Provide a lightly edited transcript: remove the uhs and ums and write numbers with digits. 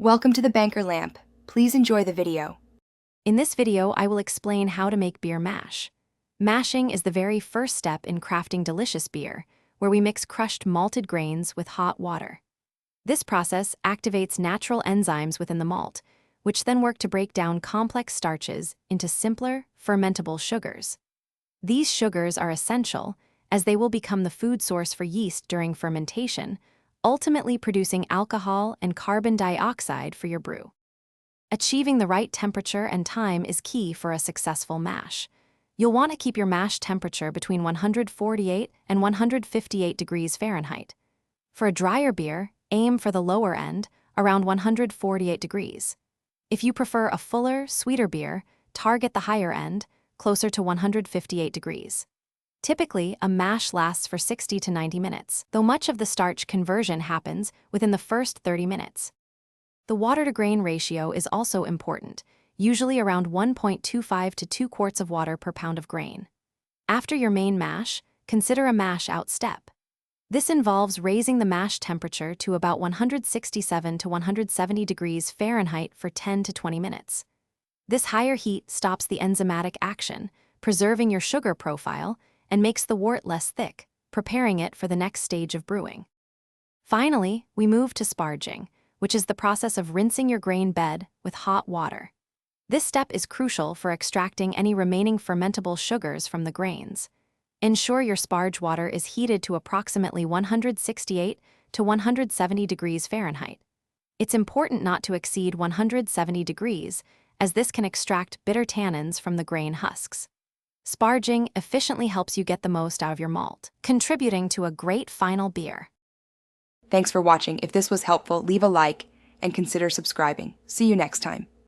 Welcome to the Banker Lamp. Please enjoy the video. In this video, I will explain how to make beer mash. Mashing is the very first step in crafting delicious beer, where we mix crushed malted grains with hot water. This process activates natural enzymes within the malt, which then work to break down complex starches into simpler, fermentable sugars. These sugars are essential, as they will become the food source for yeast during fermentation, ultimately producing alcohol and carbon dioxide for your brew. Achieving the right temperature and time is key for a successful mash. You'll want to keep your mash temperature between 148 and 158 degrees Fahrenheit. For a drier beer, aim for the lower end, around 148 degrees. If you prefer a fuller, sweeter beer, target the higher end, closer to 158 degrees. Typically, a mash lasts for 60 to 90 minutes, though much of the starch conversion happens within the first 30 minutes. The water-to-grain ratio is also important, usually around 1.25 to 2 quarts of water per pound of grain. After your main mash, consider a mash-out step. This involves raising the mash temperature to about 167 to 170 degrees Fahrenheit for 10 to 20 minutes. This higher heat stops the enzymatic action, preserving your sugar profile, and makes the wort less thick, preparing it for the next stage of brewing. Finally, we move to sparging, which is the process of rinsing your grain bed with hot water. This step is crucial for extracting any remaining fermentable sugars from the grains. Ensure your sparge water is heated to approximately 168 to 170 degrees Fahrenheit. It's important not to exceed 170 degrees, as this can extract bitter tannins from the grain husks. Sparging efficiently helps you get the most out of your malt, contributing to a great final beer. Thanks for watching. If this was helpful, leave a like and consider subscribing. See you next time.